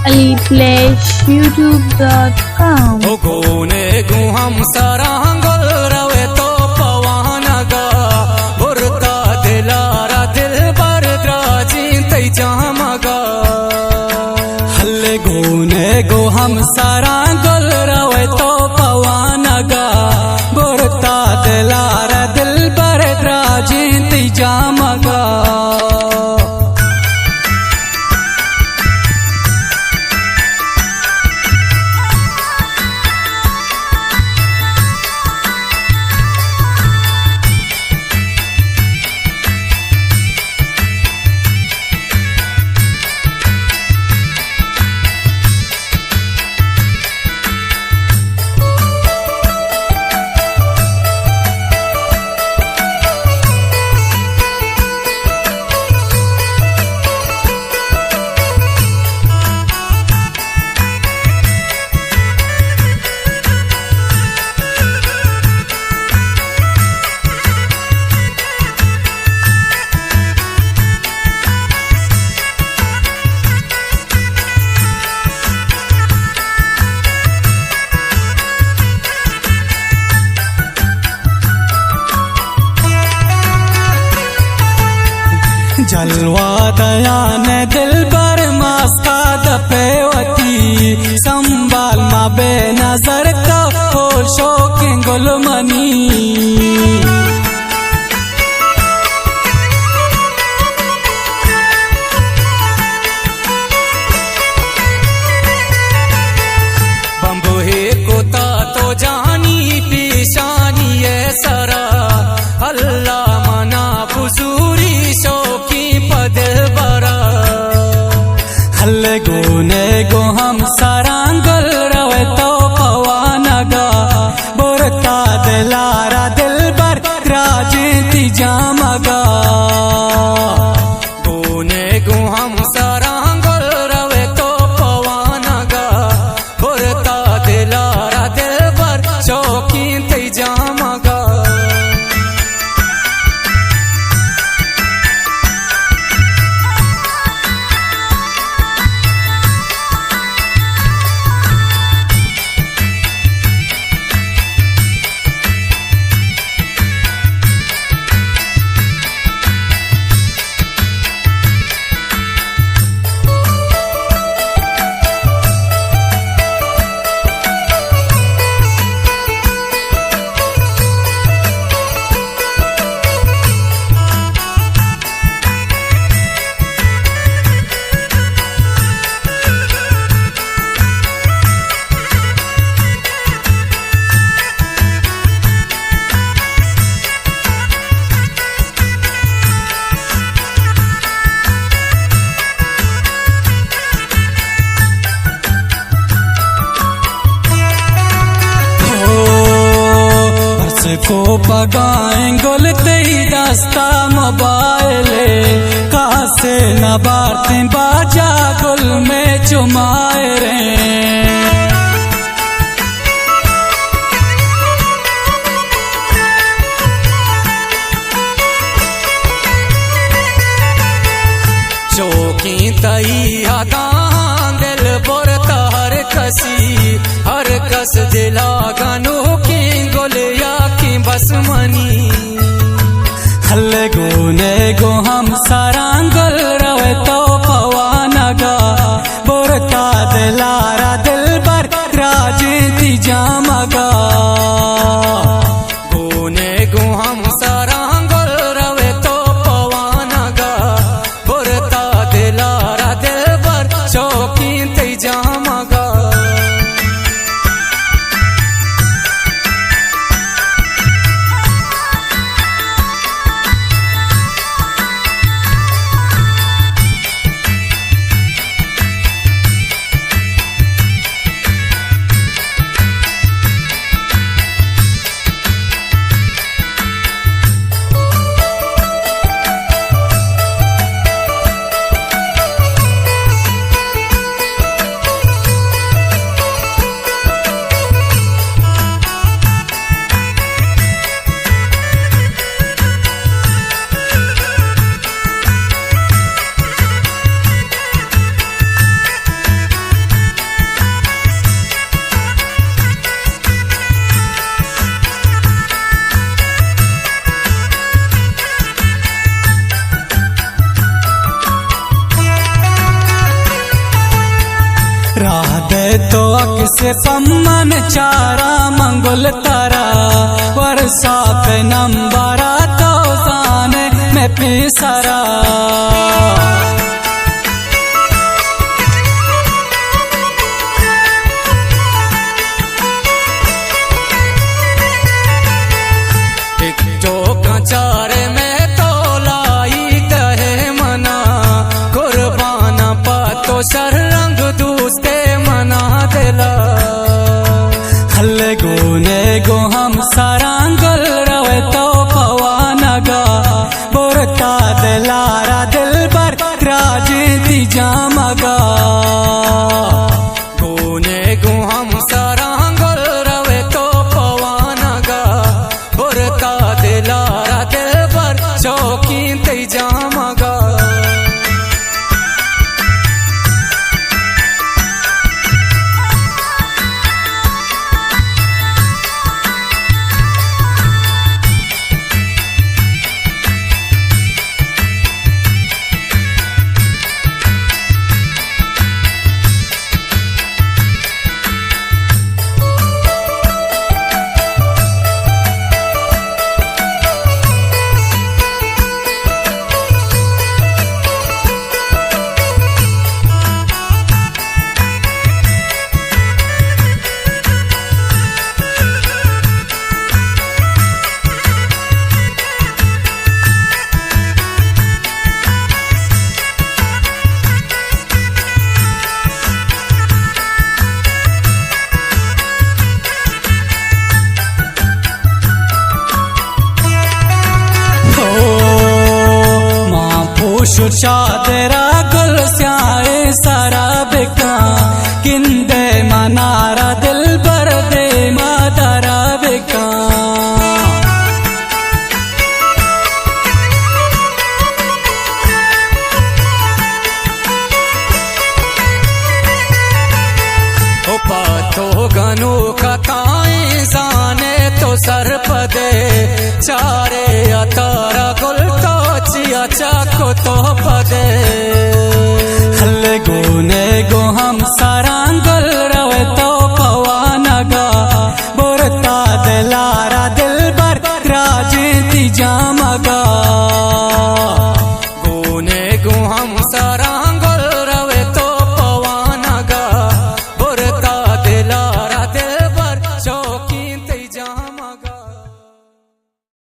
aliplash.youtube.com गोने गु हम सारांगल रवे तो पवानगा बुरता दिलारा दिल पर द्राजी तै जामगा हल्ले गोने गो हम सारांगल रवे तो पवानगा बुरता दिलारा दिल पर द्राजी तै जामगा जलवा दयान दिल पर मास्का दपेवती संभाल मा बेनजर का होशो के गुलमनी बम्बुहे कोता तो जानी पेशानी है सरा अल्लाह मना फुजूरी शौकी पदिल बरा हल्ले गोने गो हम सारांगल रवे तो पवानगा बुरता दिलारा दिल बर राजी जामगा गोने गो हम सारांगल रवे तो पवानगा बुरता दिलारा दिल बर शौकी तै जामगा को पगाएं गुल तेरी दस्ता मोबाइले कासे न बातें बाजा गुल में चुमाए रे चौकी तई हदान दिल बुरता हर कस दिला गानो की गोलिया की बसमनी हल्ले गोने गो हम सारांगल रवे तो पवानगा बुरता दिलारा दिल बर राजी जामगा गोने गो हम सारांगल रवे तो पवानगा बुरता दिलारा दिल बर शौकी तै जामगा तो अक्से पम्मन चारा मंगल तारा वर्षा पे नंबरा तो जाने में पिसरा जो कचार में तो लाई कहे मना कुर्बाना पातो सर रंग दूसते मना दिला हल्ले गुने गो हम सारंगल रवे तो पवानगा बुरता दिलारा दिल पर राजती जामगा गुने गो हम सारंगल रवे तो पवानगा बुरता दिलारा दिल पर चौकी ते जामगा चादरा गुल स्याए सारा बिका किंदे मनारा दिल पर दे मादारा बिका तो गनु कताई जाने तो सर पदे चारे अतारा गुल तो चिया चाको तो